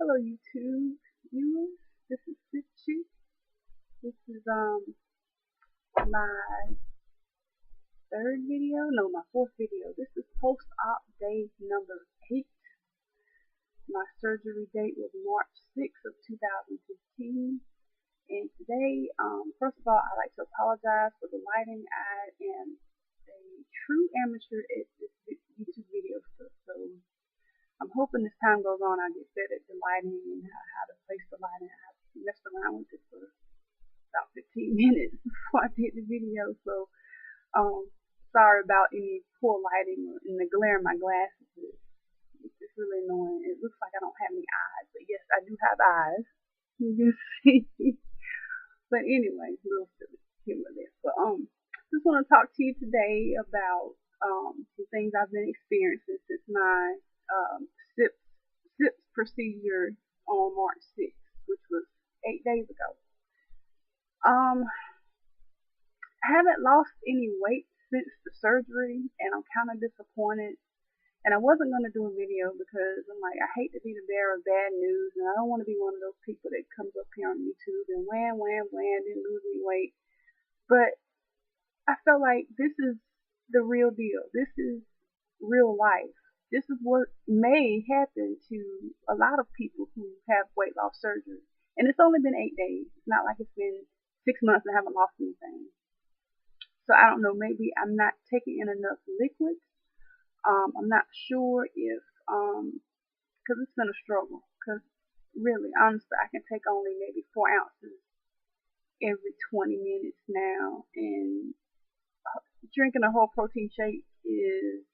Hello YouTube viewers, this is SIPSS. This is my my fourth video. This is post-op day number 8. My surgery date was March 6th of 2015. And today, first of all, I'd like to apologize for the lighting. I am a true amateur at this YouTube video stuff, so I'm hoping as time goes on I get better at the lighting and how to place the lighting. I messed around with it for about 15 minutes before I did the video, so sorry about any poor lighting and the glare in my glasses. It's really annoying. It looks like I don't have any eyes, but yes, I do have eyes. You can see. But anyway, a little silly humor there. But just want to talk to you today about some things I've been experiencing since my SIPSS procedure on March 6th, which was 8 days ago. I haven't lost any weight since the surgery, and I'm kind of disappointed. And I wasn't going to do a video because I'm like, I hate to be the bearer of bad news, and I don't want to be one of those people that comes up here on YouTube and wham, didn't lose any weight. But I felt like this is the real deal. This is real life. This is what may happen to a lot of people who have weight loss surgery. And it's only been 8 days. It's not like it's been 6 months and I haven't lost anything. So I don't know, maybe I'm not taking in enough liquids. I'm not sure if, because it's been a struggle. Because really, honestly, I can take only maybe 4 ounces every 20 minutes now. And drinking a whole protein shake is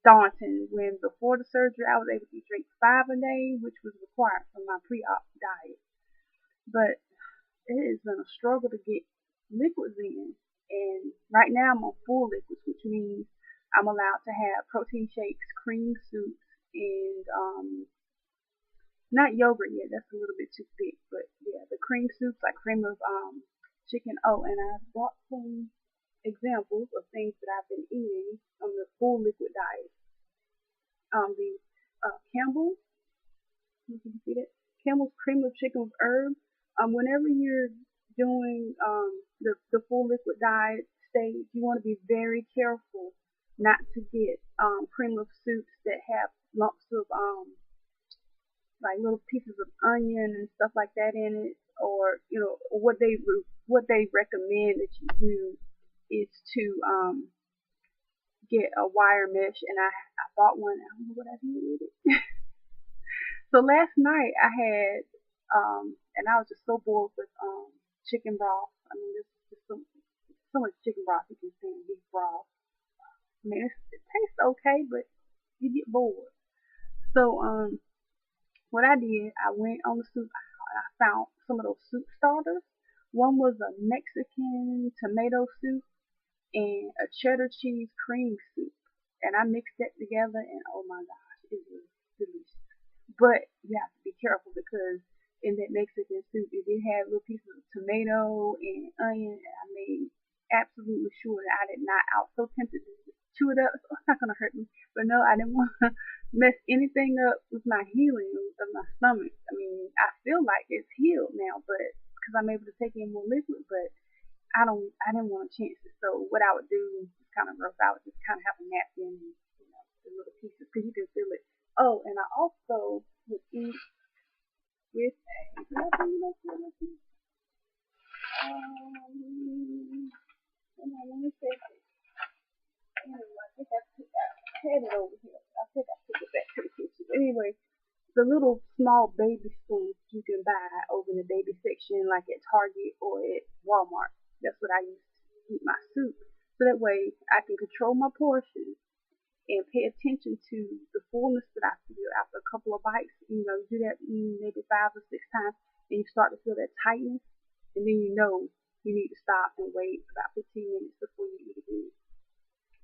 daunting, when before the surgery I was able to drink 5 a day, which was required for my pre-op diet. But it has been a struggle to get liquids in, and right now I'm on full liquids, which means I'm allowed to have protein shakes, cream soups, and not yogurt yet, that's a little bit too thick, but yeah, the cream soups, like cream of chicken. Oh, and I brought some examples of things that I've been eating on the full liquid diet. The Campbell's, you can see that, Campbell's cream of chicken with herbs. Whenever you're doing the full liquid diet stage, you want to be very careful not to get cream of soups that have lumps of like little pieces of onion and stuff like that in it, or what they recommend that you do is to get a wire mesh, and I bought one. I don't know what I did with it. So last night I had and I was just so bored with chicken broth. I mean, there's just so much chicken broth you can see in beef broth. I mean, it tastes okay, but you get bored. So what I did, I went on the soup aisle and I found some of those soup starters. One was a Mexican tomato soup and a cheddar cheese cream soup, and I mixed that together, and oh my gosh, it was delicious. But you have to be careful, because in that Mexican soup it did have little pieces of tomato and onion, and I made absolutely sure that I did not. I was so tempted to chew it up, so it's not gonna hurt me. But no, I didn't want to mess anything up with my healing of my stomach. I mean, I feel like it's healed now, but because I'm able to take in more liquid, but I didn't want to chance it. So what I would do, kind of rough, I would just kind of have a napkin, the little pieces, because you can feel it. Oh, and I also would eat with a, and I want to say, anyway, I think I had it over here. I think I took it back to the kitchen. Anyway, the little small baby spoons you can buy over in the baby section, like at Target or at Walmart. That's what I use to eat my soup. So that way I can control my portions and pay attention to the fullness that I feel after a couple of bites. You do that maybe 5 or 6 times, and you start to feel that tightness, and then you know you need to stop and wait about 15 minutes before you eat again.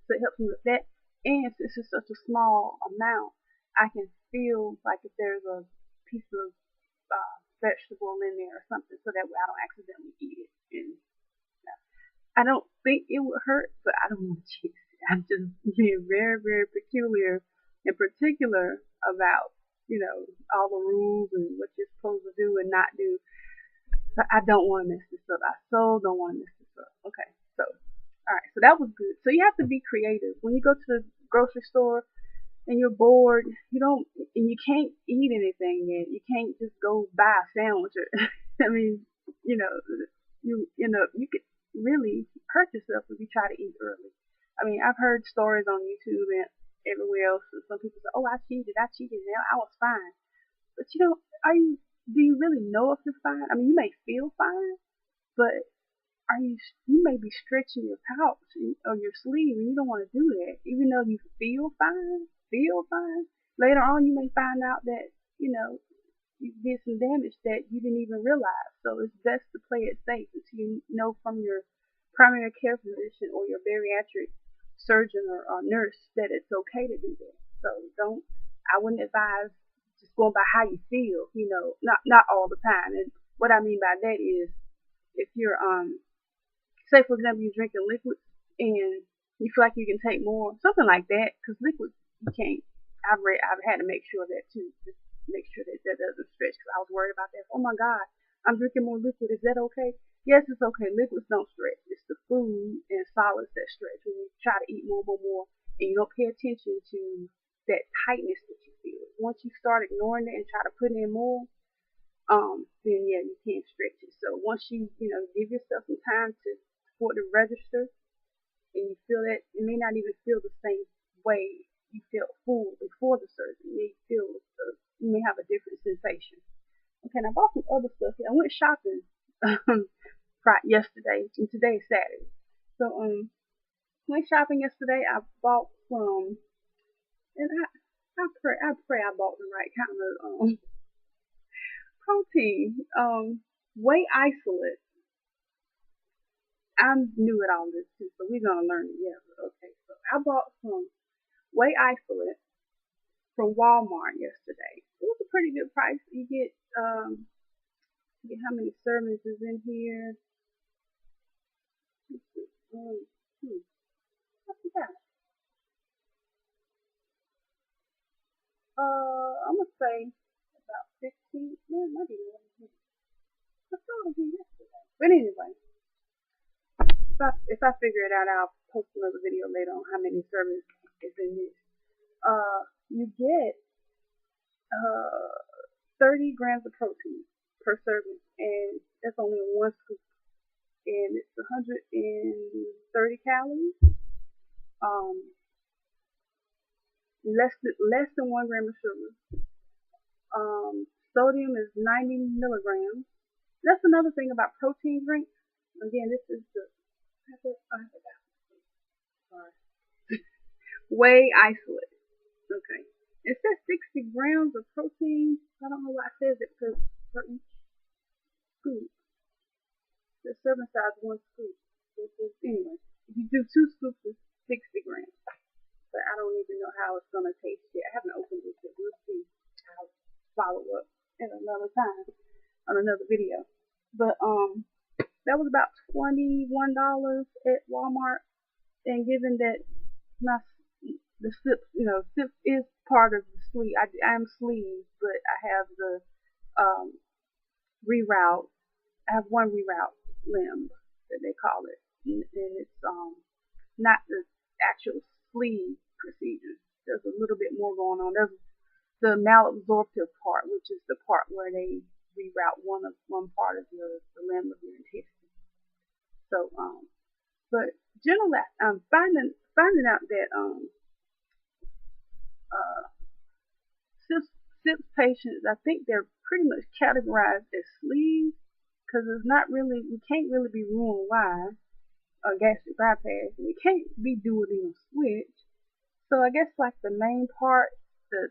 So it helps me with that. And since it's such a small amount, I can feel like if there's a piece of vegetable in there or something, so that way I don't accidentally eat it. And I don't think it would hurt, but I don't want to chance it. I'm just being very, very peculiar and particular about all the rules and what you're supposed to do and not do. So I don't want to mess this up. I so don't want to mess this up. Okay, so all right, so that was good. So you have to be creative when you go to the grocery store and you're bored. You can't eat anything yet. You can't just go buy a sandwich. I mean, you know, you could really hurt yourself if you try to eat early. I mean, I've heard stories on YouTube and everywhere else. Some people say, "Oh, I cheated. Now I was fine." But do you really know if you're fine? I mean, you may feel fine, but you may be stretching your pouch or your sleeve, and you don't want to do that, even though you feel fine. Later on, you may find out that you did some damage that you didn't even realize. So it's best to play it safe until you know from your primary care physician or your bariatric surgeon or nurse that it's okay to do that. So I wouldn't advise just going by how you feel, not all the time. And what I mean by that is if you're say for example you're drinking liquids and you feel like you can take more, something like that, because liquids you can't. I've had to make sure of that too, just make sure that doesn't stretch, because I was worried about that. Oh my God, I'm drinking more liquid. Is that okay? Yes, it's okay. Liquids don't stretch. It's the food and solids that stretch. When you try to eat more, and you don't pay attention to that tightness that you feel. Once you start ignoring it and try to put in more, then yeah, you can't stretch it. So once you give yourself some time for it to register, and you feel that you may not even feel the same way you felt full before the surgery. You may have a different sensation. Okay, and I bought some other stuff here. I went shopping yesterday, and today is Saturday. So went shopping yesterday. I bought some, and I pray I bought the right kind of protein. Whey isolate. I'm new at all this too, so we're gonna learn together. Okay, so I bought some whey isolate from Walmart yesterday. It was a pretty good price. You get how many servings is in here? Let's see. I forgot. I'm gonna say about 15. Man, maybe more. I saw it here yesterday. But anyway, if I figure it out, I'll post another video later on how many servings is in this. You get 30 grams of protein per serving, and that's only one scoop, and it's 130 calories. Less than 1 gram of sugar. Sodium is 90 milligrams. That's another thing about protein drinks. Again, this is the whey isolate. Okay. It says 60 grams of protein. I don't know why it says it, because for each scoop, the serving size is 1 scoop. Anyway, if you do 2 scoops, it's 60 grams. But I don't even know how it's going to taste yet. I haven't opened it yet. We'll see. I'll follow up at another time on another video. But that was about $21 at Walmart. And given that the SIPSS is part of the sleeve. I'm sleeve, but I have the reroute. I have one reroute limb that they call it, and it's not the actual sleeve procedure. There's a little bit more going on. There's the malabsorptive part, which is the part where they reroute one part of the limb of your intestine. So, but generally, I'm finding out that SIPSS patients, I think they're pretty much categorized as sleeves, because it's not really, we can't really be Roux-en-Y or gastric bypass. We can't be duodenal switch. So I guess like the main part, the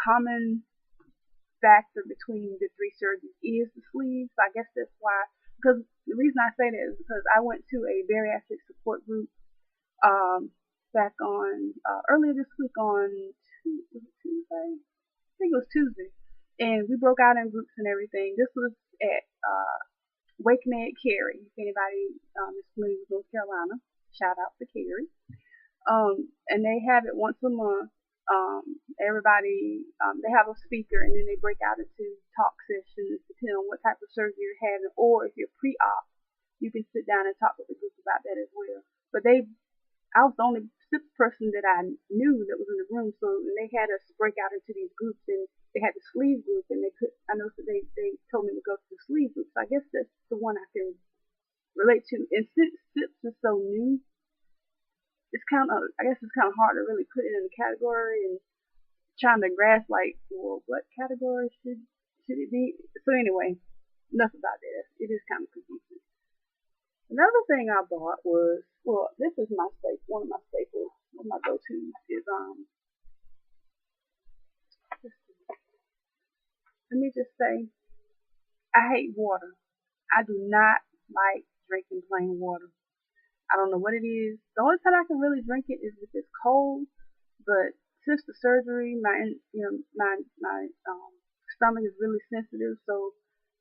common factor between the 3 surgeries is the sleeves. So I guess that's why, because the reason I say that is because I went to a bariatric support group back on earlier this week on Tuesday. I think it was Tuesday, and we broke out in groups and everything. This was at WakeMed Cary. If anybody is familiar with North Carolina, shout out to Cary. And they have it once a month, Everybody, they have a speaker, and then they break out into talk sessions depending on what type of surgery you're having, or if you're pre-op, you can sit down and talk with the group about that as well. But I was the only SIPSS person that I knew that was in the room, so they had us break out into these groups, and they had the sleeve group, and I know that they told me to go to the sleeve group, so I guess that's the one I can relate to. And since SIPSS is so new, I guess it's kind of hard to really put it in a category, and trying to grasp, like, well, what category should it be? So anyway, enough about that. It is kind of confusing. Another thing I bought was, well, this is my staple. One of my staples, one of my go-tos is let me just say, I hate water. I do not like drinking plain water. I don't know what it is. The only time I can really drink it is if it's cold. But since the surgery, my stomach is really sensitive. So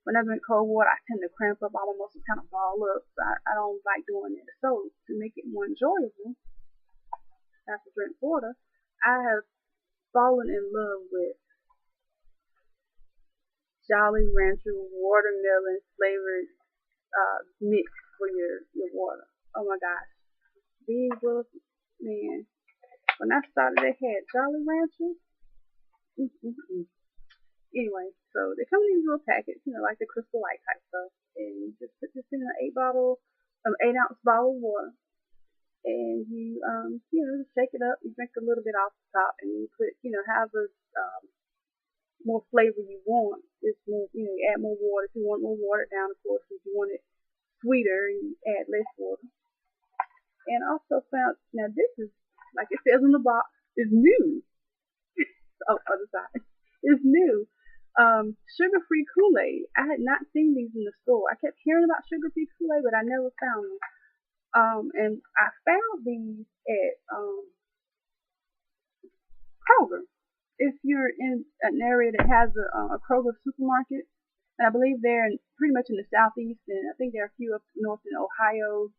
when I drink cold water, I tend to cramp up. I almost kind of ball up. So I don't like doing it. So to make it more enjoyable, after drink water, I have fallen in love with Jolly Rancher watermelon flavored mix for your water. Oh my gosh, these little, man. When I started, they had Jolly Ranchers. Anyway, so they come in these little packets, like the Crystal Light type stuff, and you just put this in an 8-ounce bottle of water, and you shake it up. You drink a little bit off the top, and you put, however more flavor you want. It's more, you add more water. If you want more watered down, of course. If you want it sweeter, you add less water. And also found, now this is, like it says on the box, is new. Oh, other side. It's new. Sugar-free Kool-Aid. I had not seen these in the store. I kept hearing about sugar-free Kool-Aid, but I never found them. And I found these at Kroger. If you're in an area that has a Kroger supermarket, and I believe they're pretty much in the southeast, and I think there are a few up north in Ohio.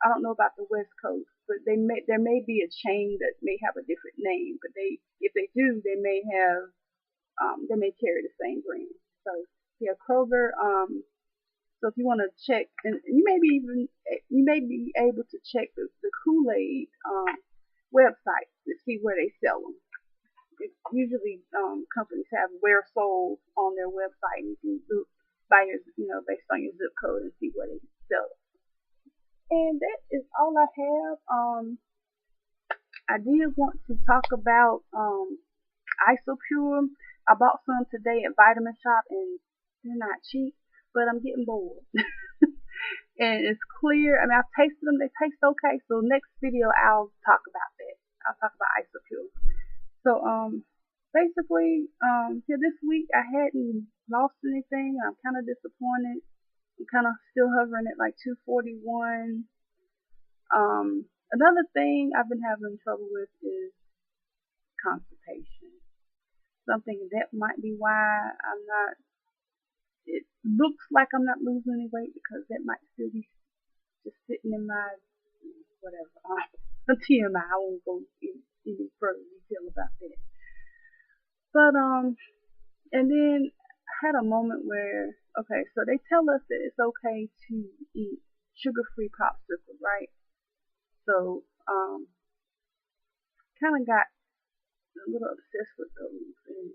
I don't know about the West Coast, but there may be a chain that may have a different name. But if they do, they may carry the same brand. So yeah, Kroger. So if you want to check, and you may be able to check the Kool-Aid website to see where they sell them. Usually companies have where sold on their website, and you can look by based on your zip code and see where they sell it. And that is all I have. I did want to talk about Isopure. I bought some today at Vitamin Shop, and they're not cheap, but I'm getting bored. And it's clear. I mean, I've tasted them. They taste okay. So next video, I'll talk about that. I'll talk about Isopure. So basically, this week I hadn't lost anything. I'm kind of disappointed. I'm kind of still hovering at like 241. Another thing I've been having trouble with is constipation. Something that might be why I'm not. It looks like I'm not losing any weight because that might still be just sitting in my whatever. A TMI. I won't go any further detail about that. But and then I had a moment where, okay, so they tell us that it's okay to eat sugar-free popsicles, right? So kind of got a little obsessed with those and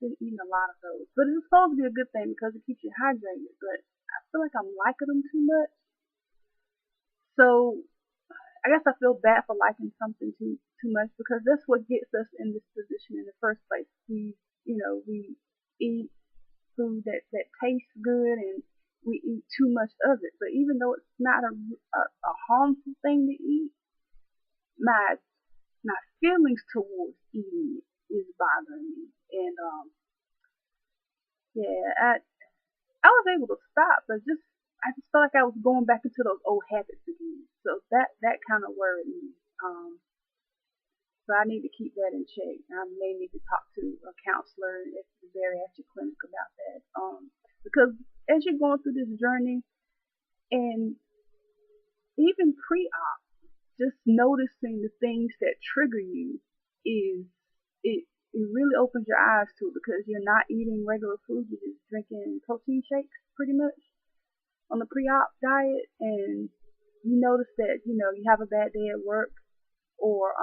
been eating a lot of those. But it's supposed to be a good thing because it keeps you hydrated. But I feel like I'm liking them too much. So I guess I feel bad for liking something too much because that's what gets us in this position in the first place. We eat food that tastes good, and we eat too much of it. But even though it's not a harmful thing to eat, my feelings towards eating it is bothering me. And I was able to stop, but I just felt like I was going back into those old habits again. So that kind of worried me. So I need to keep that in check. I may need to talk to a counselor at the bariatric clinic about that. Because as you're going through this journey, and even pre-op, just noticing the things that trigger you is it really opens your eyes to it, because you're not eating regular food, you're just drinking protein shakes pretty much on the pre-op diet, and you notice that, you have a bad day at work, or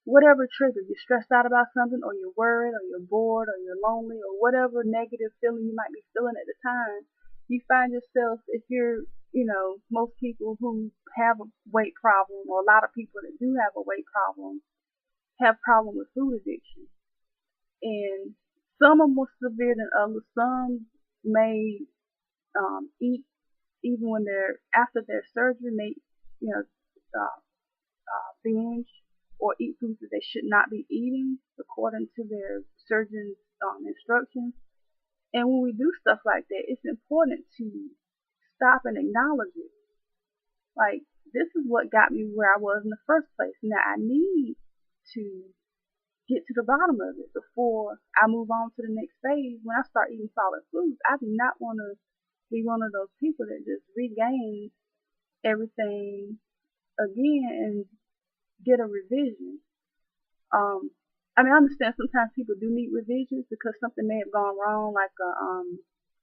whatever trigger, you're stressed out about something, or you're worried, or you're bored, or you're lonely, or whatever negative feeling you might be feeling at the time, you find yourself, if you're, most people who have a weight problem, or a lot of people that do have a weight problem, have problem with food addiction. And some are more severe than others. Some may eat even when they're after their surgery, may binge or eat foods that they should not be eating according to their surgeon's instructions. And when we do stuff like that, it's important to stop and acknowledge it. Like, this is what got me where I was in the first place. Now I need to get to the bottom of it before I move on to the next phase. When I start eating solid foods, I do not want to be one of those people that just regains everything again and get a revision. I understand sometimes people do need revisions because something may have gone wrong, like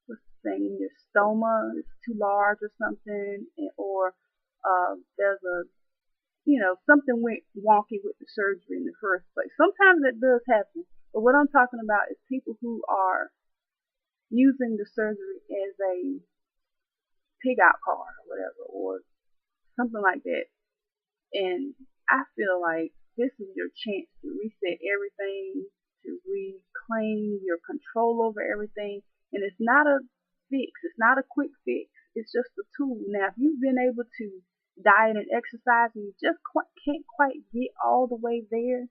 what's the thing, your stoma is too large or something, or there's a something went wonky with the surgery in the first place. Sometimes that does happen, but what I'm talking about is people who are using the surgery as a pig out card or whatever, or something like that. And I feel like this is your chance to reset everything, to reclaim your control over everything. And it's not a fix. It's not a quick fix. It's just a tool. Now, if you've been able to diet and exercise and you just can't quite get all the way there,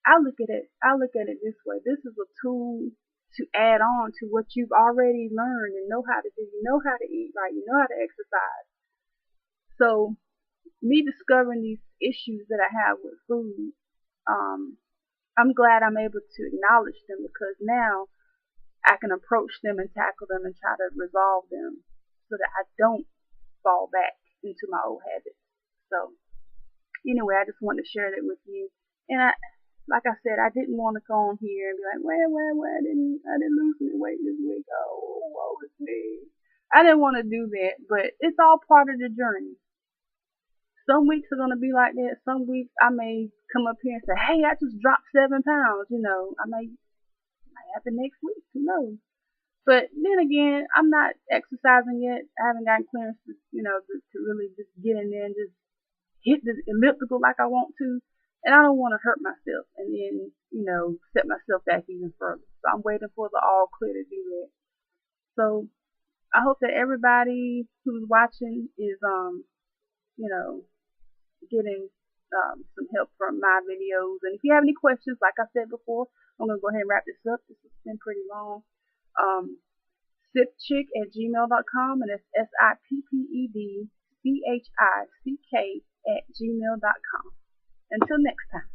I look at it this way. This is a tool to add on to what you've already learned and know how to do. You know how to eat right. You know how to exercise. So me discovering these issues that I have with food, I'm glad I'm able to acknowledge them, because now I can approach them and tackle them and try to resolve them so that I don't fall back into my old habits. So anyway, I just wanted to share that with you. And like I said, I didn't want to go on here and be like, well, I didn't lose any weight this week. Oh, woe is me. I didn't want to do that, but it's all part of the journey. Some weeks are going to be like that. Some weeks I may come up here and say, hey, I just dropped 7 pounds. I might happen next week. Who knows? But then again, I'm not exercising yet. I haven't gotten clearance to, to really just get in there and just hit the elliptical like I want to. And I don't want to hurt myself and then, set myself back even further. So I'm waiting for the all clear to do that. So I hope that everybody who's watching is, getting some help from my videos. And if you have any questions, like I said before, I'm going to go ahead and wrap this up. This has been pretty long. SIPPSchick@gmail.com, and it's SIPPEDCHICK@gmail.com. Until next time.